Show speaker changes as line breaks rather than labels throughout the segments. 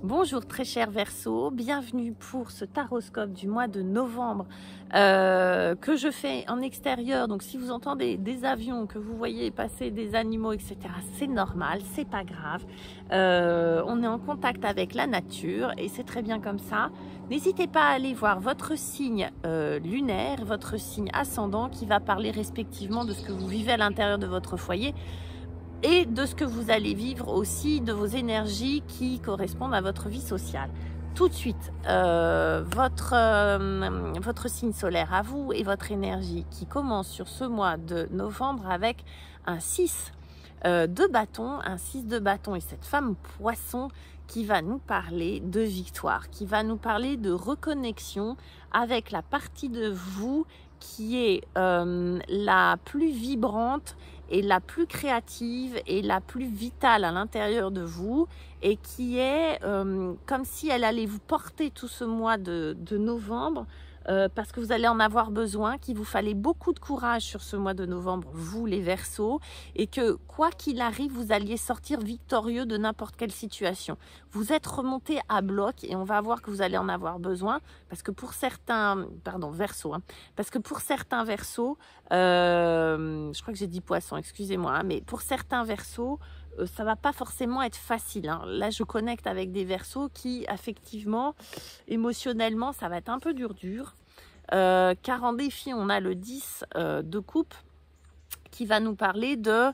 Bonjour très cher Verseau, bienvenue pour ce taroscope du mois de novembre que je fais en extérieur. Donc si vous entendez des avions, que vous voyez passer des animaux, etc., c'est normal, c'est pas grave. On est en contact avec la nature et c'est très bien comme ça. N'hésitez pas à aller voir votre signe lunaire, votre signe ascendant qui va parler respectivement de ce que vous vivez à l'intérieur de votre foyer et de ce que vous allez vivre aussi, de vos énergies qui correspondent à votre vie sociale. Tout de suite, votre signe solaire à vous et votre énergie qui commence sur ce mois de novembre avec un 6 de bâton, et cette femme poisson qui va nous parler de victoire, qui va nous parler de reconnexion avec la partie de vous qui est la plus vibrante et la plus créative et la plus vitale à l'intérieur de vous et qui est comme si elle allait vous porter tout ce mois de novembre parce que vous allez en avoir besoin, qu'il vous fallait beaucoup de courage sur ce mois de novembre, vous les Verseaux, et que quoi qu'il arrive, vous alliez sortir victorieux de n'importe quelle situation. Vous êtes remonté à bloc et on va voir que vous allez en avoir besoin parce que pour certains, Verseaux, parce que pour certains Verseaux, je crois que j'ai dit poisson, excusez-moi, mais pour certains Verseaux, ça va pas forcément être facile. Là, je connecte avec des Verseaux qui, effectivement, émotionnellement, ça va être un peu dur. Car en défi, on a le 10 de coupe qui va nous parler de,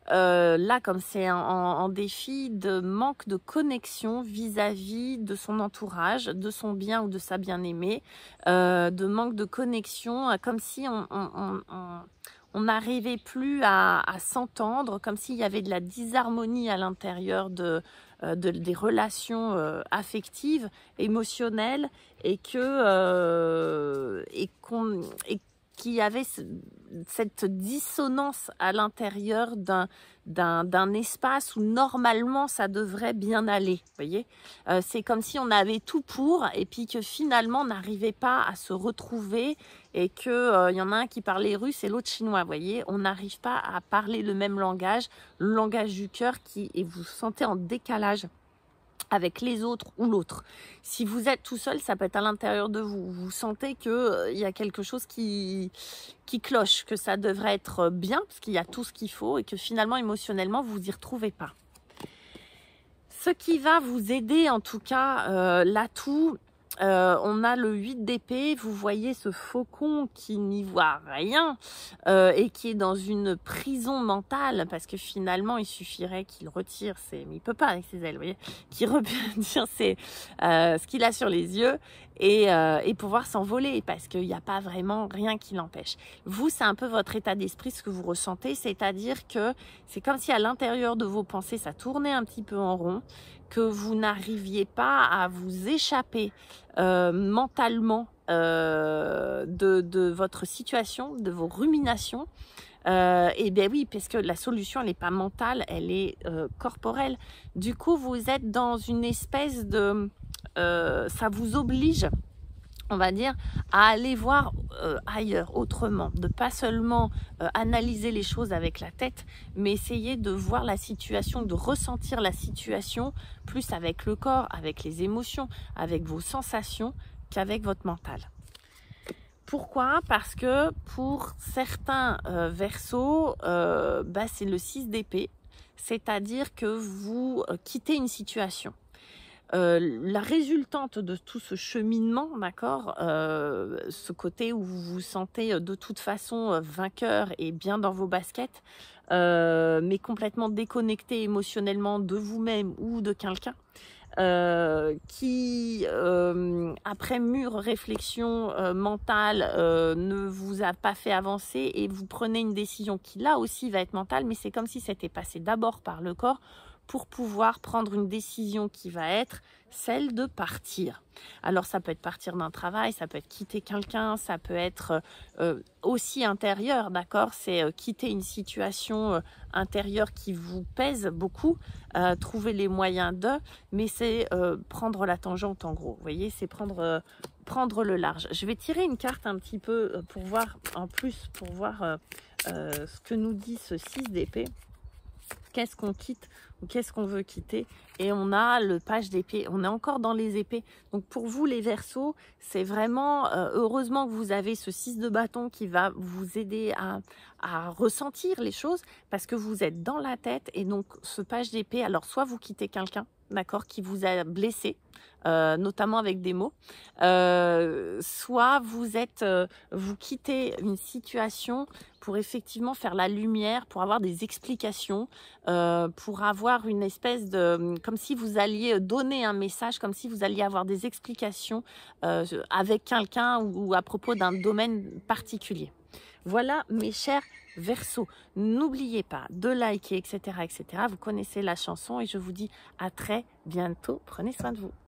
là, comme c'est en défi, de manque de connexion vis-à-vis de son entourage, de son bien ou de sa bien-aimée, de manque de connexion, comme si on n'arrivait plus à s'entendre, comme s'il y avait de la disharmonie à l'intérieur des relations affectives, émotionnelles, et qu'il y avait cette dissonance à l'intérieur d'un espace où normalement ça devrait bien aller. Vous voyez, c'est comme si on avait tout pour et puis que finalement on n'arrivait pas à se retrouver et que y en a un qui parlait russe et l'autre chinois. Vous voyez, on n'arrive pas à parler le même langage, le langage du cœur, et vous vous sentez en décalage avec les autres ou l'autre. Si vous êtes tout seul, ça peut être à l'intérieur de vous. Vous sentez qu'il y a quelque chose qui cloche, que ça devrait être bien, parce qu'il y a tout ce qu'il faut, et que finalement, émotionnellement, vous y retrouvez pas. Ce qui va vous aider, en tout cas, l'atout, on a le 8 d'épée, vous voyez ce faucon qui n'y voit rien et qui est dans une prison mentale parce que finalement il suffirait qu'il retire ses... mais il peut pas avec ses ailes, vous voyez, qu'il retire ce qu'il a sur les yeux et pouvoir s'envoler parce qu'il n'y a pas vraiment rien qui l'empêche. Vous, c'est un peu votre état d'esprit, ce que vous ressentez, c'est-à-dire que c'est comme si à l'intérieur de vos pensées ça tournait un petit peu en rond, que vous n'arriviez pas à vous échapper mentalement de votre situation, de vos ruminations. Et bien oui, parce que la solution, elle n'est pas mentale, elle est corporelle. Du coup, vous êtes dans une espèce de... ça vous oblige, on va dire, à aller voir ailleurs, autrement, de pas seulement analyser les choses avec la tête, mais essayer de voir la situation, de ressentir la situation plus avec le corps, avec les émotions, avec vos sensations qu'avec votre mental. Pourquoi? Parce que pour certains Verseaux, c'est le 6 d'épée, c'est-à-dire que vous quittez une situation. La résultante de tout ce cheminement, d'accord, ce côté où vous vous sentez de toute façon vainqueur et bien dans vos baskets, mais complètement déconnecté émotionnellement de vous-même ou de quelqu'un, qui, après mûre réflexion mentale, ne vous a pas fait avancer et vous prenez une décision qui là aussi va être mentale, mais c'est comme si c'était passé d'abord par le corps pour pouvoir prendre une décision qui va être celle de partir. Alors ça peut être partir d'un travail, ça peut être quitter quelqu'un, ça peut être aussi intérieur, d'accord, c'est quitter une situation intérieure qui vous pèse beaucoup, trouver les moyens de, mais c'est prendre la tangente en gros, vous voyez, c'est prendre le large. Je vais tirer une carte un petit peu pour voir, en plus, pour voir ce que nous dit ce 6 d'épée. Qu'est-ce qu'on quitte qu'est-ce qu'on veut quitter? Et on a le page d'épée, on est encore dans les épées. Donc pour vous les Verseaux, c'est vraiment, heureusement que vous avez ce 6 de bâton qui va vous aider à ressentir les choses, parce que vous êtes dans la tête. Et donc ce page d'épée, alors soit vous quittez quelqu'un, d'accord, qui vous a blessé, notamment avec des mots, soit vous quittez une situation pour effectivement faire la lumière, pour avoir des explications, pour avoir une espèce de, comme si vous alliez donner un message, comme si vous alliez avoir des explications avec quelqu'un ou à propos d'un domaine particulier. Voilà mes chers Verseaux, n'oubliez pas de liker, etc., etc. Vous connaissez la chanson et je vous dis à très bientôt. Prenez soin de vous.